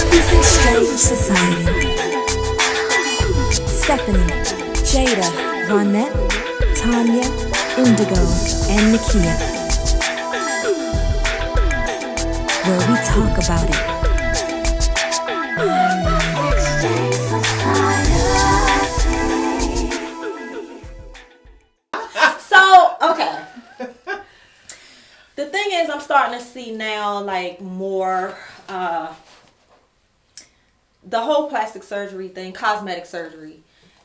Witnessing Strange Society. Stephanie, Jada, Ronette, Tanya, Indigo, and Nakia. Where we talk about it. So, okay. The thing is, I'm starting to see now, like, more, the whole plastic surgery thing, cosmetic surgery,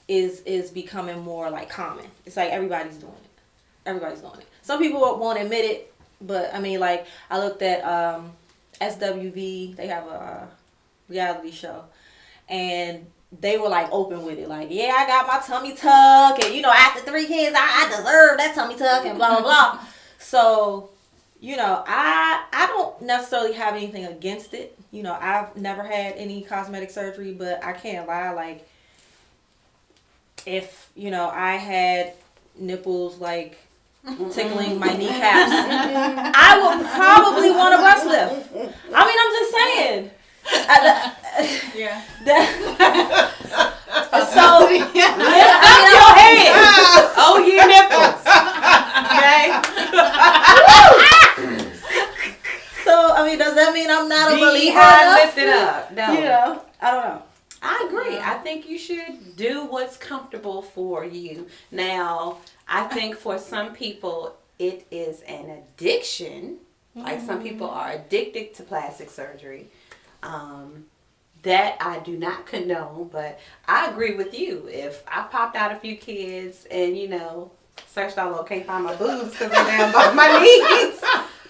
is becoming more, like, common. It's like everybody's doing it. Everybody's doing it. Some people won't admit it, but, I mean, like, I looked at SWV. They have a reality show. And they were, like, open with it. Like, yeah, I got my tummy tuck. And, you know, after 3 kids, I deserve that tummy tuck and blah, blah, blah. So, you know, I don't necessarily have anything against it. You know, I've never had any cosmetic surgery, but I can't lie. Like, if, you know, I had nipples, like, tickling my kneecaps, I would probably want a breast lift. I mean, I'm just saying. Yeah. So, up your head. Oh, your nipples. Okay. So, I mean, does that mean I'm not a believer Beehive lifted up. No. You know, I don't know. I agree. I think you should do what's comfortable for you. Now, I think for some people, it is an addiction. Like some people are addicted to plastic surgery. That I do not condone, but I agree with you. If I popped out a few kids and, you know, searched all over, can't find my boobs because they're down by my knees,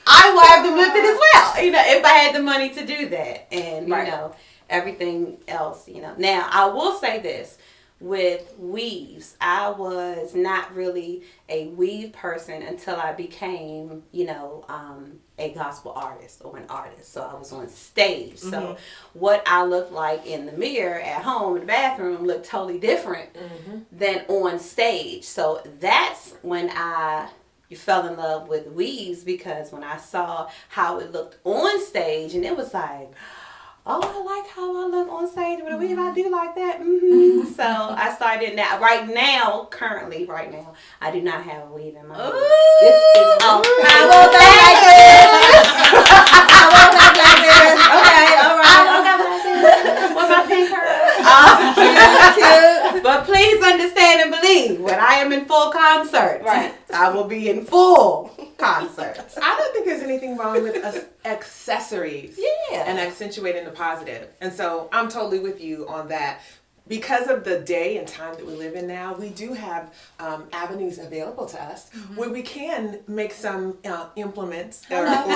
I will have them lifted as well. You know, if I had the money to do that. And, you know, everything else, you know. Now, I will say this. With weaves, I was not really a weave person until I became, you know, a gospel artist or an artist. So I was on stage. So what I looked like in the mirror at home in the bathroom looked totally different than on stage. So that's when I fell in love with weaves, because when I saw how it looked on stage, and it was like, oh, I like how I look on stage with a weave. I do like that. So I started now. Right now, I do not have a weave in my head. This is all. I want that like this. Okay, all right. What about pink curls? But please understand and believe, when I am in full concert, I will be in full concert. I don't think there's anything wrong with accessories and accentuating the positive. And so I'm totally with you on that. Because of the day and time that we live in now, we do have avenues available to us where we can make some implements or some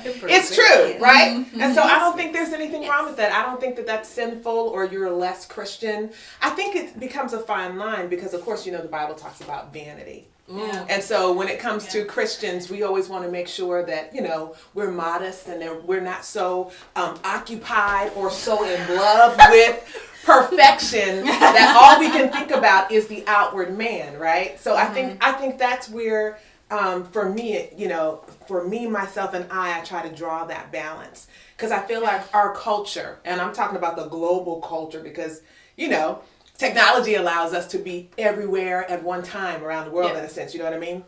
improvements. It's true, right? And so I don't think there's anything wrong with that. I don't think that that's sinful or you're less Christian. I think it becomes a fine line because, of course, you know, the Bible talks about vanity. Yeah. And so when it comes to Christians, we always want to make sure that, you know, we're modest and that we're not so occupied or so in love with perfection that all we can think about is the outward man, right? So I think that's where, for me, you know, for me, myself, and I try to draw that balance. Because I feel like our culture, and I'm talking about the global culture because, you know, technology allows us to be everywhere at one time around the world in a sense, you know what I mean?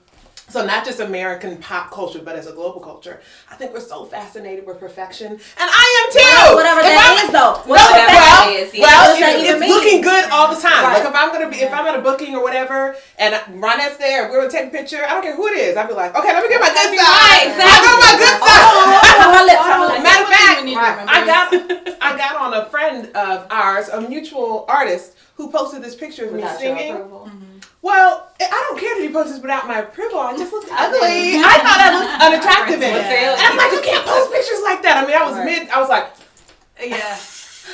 So not just American pop culture, but as a global culture. I think we're so fascinated with perfection. And I am too! Whatever that is though. It's looking good all the time. Right. Like if I'm at a booking or whatever, and Ronette's there, and we're gonna take a picture, I don't care who it is, I'll be like, okay, let me get my good side. I got my good side. Matter of fact, I got on a friend of ours, a mutual artist, who posted this picture of me singing. Well, I don't care that he posts this without my approval. I just looked ugly. I thought I looked unattractive in it. And I'm like, you can't post pictures like that. I mean, I was like, yeah,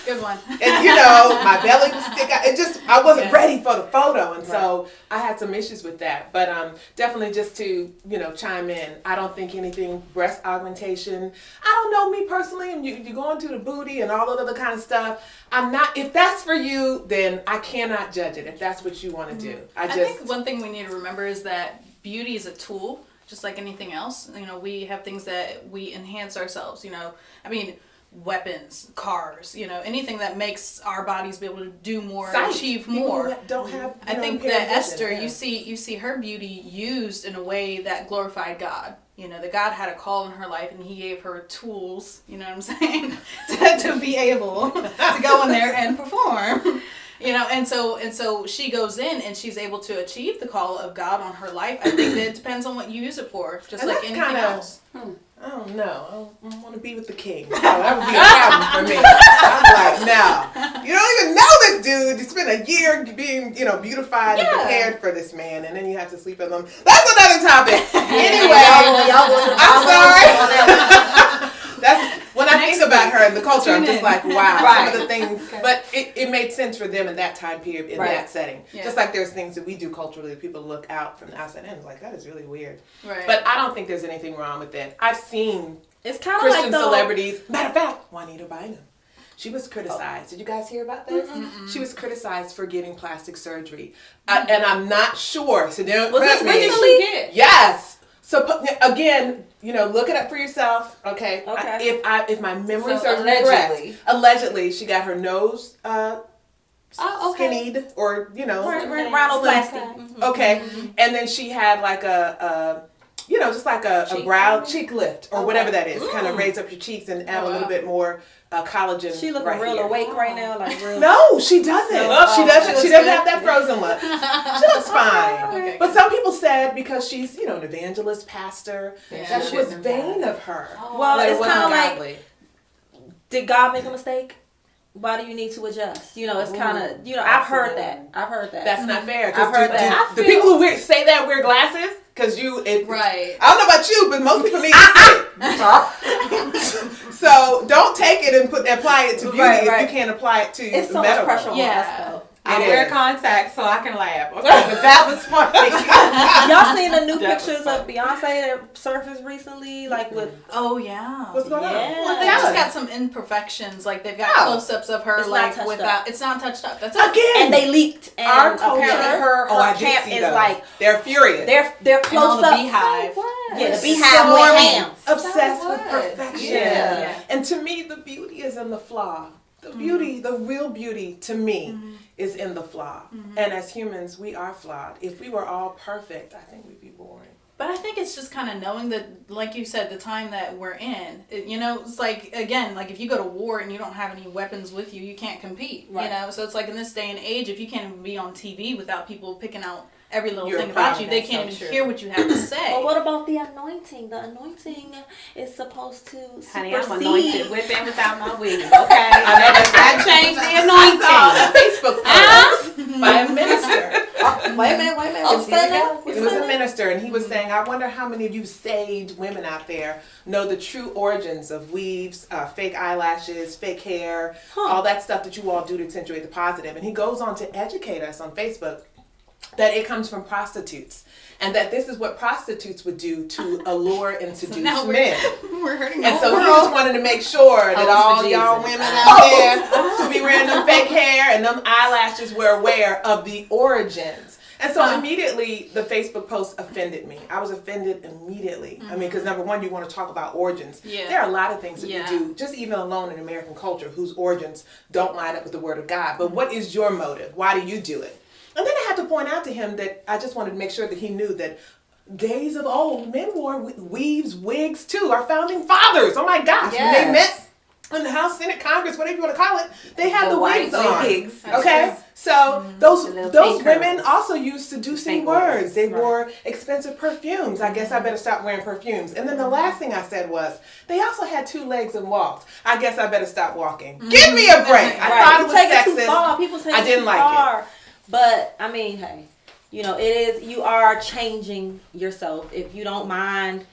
good one. And you know, my belly would stick out. I wasn't ready for the photo. And so I had some issues with that. But definitely just to, you know, chime in, I don't think anything breast augmentation. I don't know, me personally, and you're going to the booty and all that other kind of stuff. I'm not, if that's for you, then I cannot judge it if that's what you want to do. I think one thing we need to remember is that beauty is a tool, just like anything else. You know, we have things that we enhance ourselves, you know. I mean, weapons, cars, anything that makes our bodies be able to do more, Sight. achieve People more. who don't have. I think impaired that vision, Esther, yeah. you see her beauty used in a way that glorified God. That God had a call in her life, and He gave her tools. You know what I'm saying, to be able to go in there and perform. And so she goes in and she's able to achieve the call of God on her life. I think that it depends on what you use it for, just And like that's anything kinda- else. I don't know. I want to be with the king. So that would be a problem for me. I'm like, no. You don't even know this dude. You spent a year being, beautified and prepared for this man, and then you have to sleep with him. That's another topic. Anyway, y'all go to the I'm sorry. on that That's when I think about her and the culture. I'm just like, wow. Right. Some of the things, but it made sense for them in that time period, in Right. that setting. Yeah. Just like there's things that we do culturally, people look out from the outside in, like that is really weird. Right. But I don't think there's anything wrong with that. I've seen It's kind of Christian like the celebrities. Matter of fact, Juanita Bynum. She was criticized. Did you guys hear about this? She was criticized for getting plastic surgery, and I'm not sure. So don't Was correct this me. recently? Yes. So again, look it up for yourself. Okay. Okay. If my memory So serves me correct, allegedly she got her nose skinnied or rhinoplasty. okay, and then she had like just like a brow cheek lift or whatever that is, kind of raise up your cheeks and add a little bit more collagen. She looking right real here. awake right now, like real. No, she doesn't. She doesn't. She doesn't have that frozen look. She looks fine. Okay. But some people said because she's an evangelist pastor Yeah. that it was vain of her. Well, that it it's wasn't kind of like, godly. did God make a mistake? Why do you need to adjust? It's kind of, I've heard that. That's not fair. I've heard that. The people who say that wear glasses because Right. I don't know about you, but most people need to see it. So don't take it and apply it to beauty if you can't apply it to It's so much medical. pressure on Yeah. us, though. I It wear is. contacts so I can laugh. Okay, but that was funny. Y'all seen the new That was pictures of Beyonce that surfaced recently, like with Oh yeah. What's going on? Yeah. Well, they just got some imperfections. Like they've got Oh. close-ups of her, It's not like touched without. up. It's not touched up. That's it. Again, and they leaked, and our culture. apparently her I did camp see is those. like they're furious. they're And close on the up. beehive. Yeah, the So beehive went ham. obsessed So with what? perfection. Yeah. And to me, the beauty is in the flaw. The beauty, the real beauty to me is in the flaw. And as humans, we are flawed. If we were all perfect, I think we'd be boring. But I think it's just kind of knowing that, like you said, the time that we're in. It's like, again, like if you go to war and you don't have any weapons with you, you can't compete. Right. So it's like in this day and age, if you can't even be on TV without people picking out every little You're thing about proud. you, they That's can't so even true. hear what you have to say. But what about the anointing? The anointing is supposed to Honey, I'm supersede. anointed with and without my wig. Okay, I changed the anointing. I saw a Facebook post by a minister. Wait a minute. I'm saying that. It was a minister, and he was saying, I wonder how many of you saved women out there know the true origins of weaves, fake eyelashes, fake hair, all that stuff that you all do to accentuate the positive. And he goes on to educate us on Facebook that it comes from prostitutes, and that this is what prostitutes would do to allure and seduce now men. We're hurting And the so whole he world. just wanted to make sure that it's all for y'all Jesus. women out there who be wearing them fake hair and them eyelashes were aware of the origins. And so immediately the Facebook post offended me. I was offended immediately. I mean, because number one, you want to talk about origins. Yeah. There are a lot of things that Yeah. we do, just even alone in American culture, whose origins don't line up with the Word of God. But what is your motive? Why do you do it? And then I had to point out to him that I just wanted to make sure that he knew that days of old, men wore weaves, wigs too. Our founding fathers, oh my gosh, when they met in the House, Senate, Congress, whatever you want to call it, they had the white wigs on. wigs. Okay, so those The little those pink women curls. also used seducing Pink words. words, They right. wore expensive perfumes. I guess I better stop wearing perfumes. And then the last thing I said was, they also had 2 legs and walked. I guess I better stop walking. Give me a break. I thought it You was take it too sexist. far. People take I it didn't too like far. But I mean, hey, it is. You are changing yourself. If you don't mind,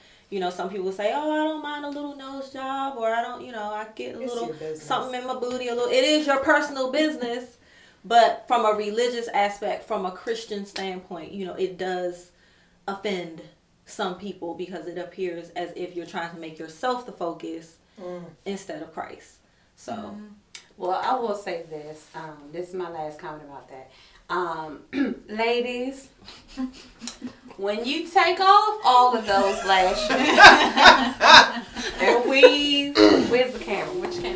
some people say, "Oh, I don't mind a little nose job," or I don't, I get a It's little your business. something in my booty. A little. It is your personal business. But from a religious aspect, from a Christian standpoint, it does offend some people because it appears as if you're trying to make yourself the focus instead of Christ. So. Well, I will say this. This is my last comment about that. Ladies, when you take off all of those lashes and weave, where's the camera? Which camera?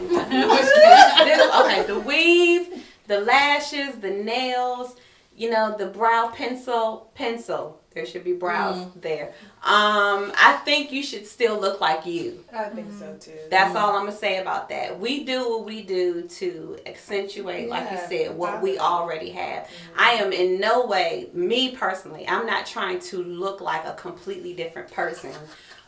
the lashes, the nails, you know, the brow pencil. There should be brows there. I think you should still look like you. I think so too. That's all I'm gonna say about that. We do what we do to accentuate, like you said, what we already have. I am in no way, me personally, I'm not trying to look like a completely different person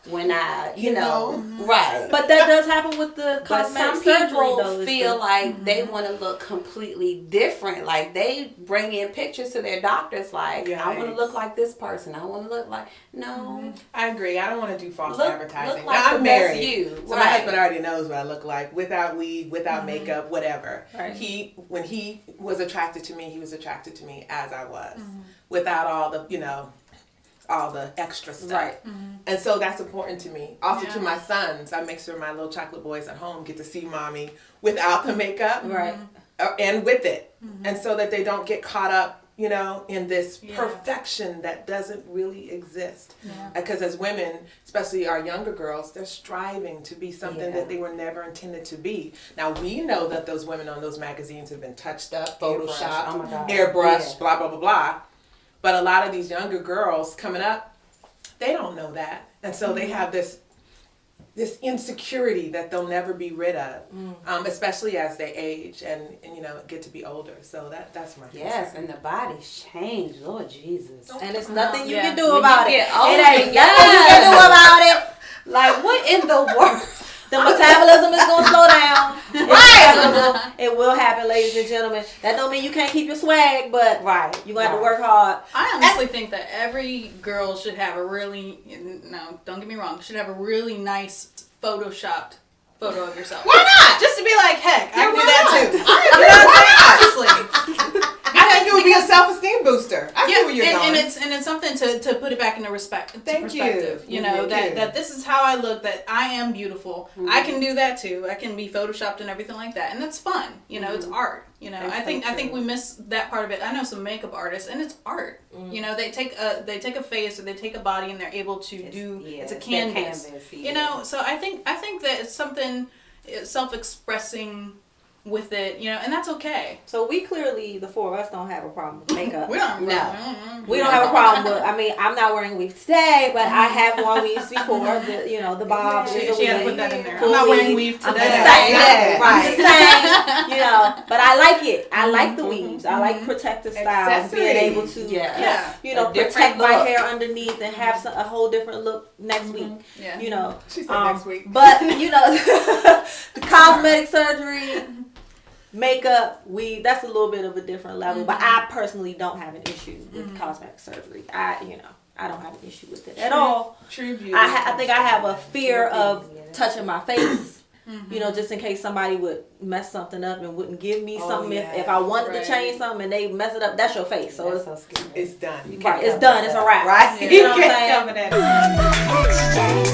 when I, you know, right. But that does happen with the But cosmetic some surgery, people though, feel like they want to look completely different. Like they bring in pictures to their doctors like, I want to look like this person. I want to look like, no. I agree. I don't want to do false Look advertising. like Now, the I'm best married. you. So my husband already knows what I look like without weave, without makeup, whatever. Right. When he was attracted to me, he was attracted to me as I was, without all the, you know, all the extra stuff. Right. And so that's important to me. Also to my sons, I make sure my little chocolate boys at home get to see mommy without the makeup. Right. And with it. And so that they don't get caught up, you know, in this perfection that doesn't really exist. Because as women, especially our younger girls, they're striving to be something that they were never intended to be. Now we know that those women on those magazines have been touched up, photoshopped, airbrushed, blah, blah, blah, blah. But a lot of these younger girls coming up, they don't know that. And so they have this insecurity that they'll never be rid of, especially as they age and you know, get to be older. So that's my concern. Yes, and the body's changed. Lord Jesus. And it's nothing you Yeah. can do When about you it. get older, It ain't nothing you can do about it. Like, what in the world? The metabolism is gonna slow down. Right. It will happen, ladies and gentlemen. That don't mean you can't keep your swag, but you're gonna have to work hard. I honestly think that every girl should have a really, no, don't get me wrong, should have a really nice photoshopped photo of yourself. Why not? Just to be like, heck, I can do why that not? too. You know what I'm saying? Honestly. I think it would be a self-esteem booster. I see where you're going. And it's something to put it back into perspective. You know, Thank you. that this is how I look, that I am beautiful. I can do that too. I can be photoshopped and everything like that. And that's fun. You know, it's art. You know, I think we miss that part of it. I know some makeup artists and it's art. You know, they take a face or they take a body and they're able to it's a canvas. You know, so I think that it's something self-expressing with it, you know, and that's okay. So we clearly, the four of us, don't have a problem with makeup. We don't. We don't have a problem with. I mean, I'm not wearing weave today, but I have worn weaves before. The bob is a She had to weave. put that in there. Full I'm not wearing weave. weave I'm today. just saying, Right. I'm just saying, you know, but I like it. I like the weaves. I like protective styles, being able to, you know, A different protect my look. hair underneath and have a whole different look next week. Yeah. You know, She said next week. but you know, the cosmetic surgery, makeup, weave, that's a little bit of a different level. But I personally don't have an issue with cosmetic surgery. I don't have an issue with it at all. True beauty. I think I have a fear of touching my face. You know, just in case somebody would mess something up and wouldn't give me something. If I wanted to change something and they mess it up, that's your face. So It's done. it's done. It's a wrap. Right? You know what I'm saying? Cover that.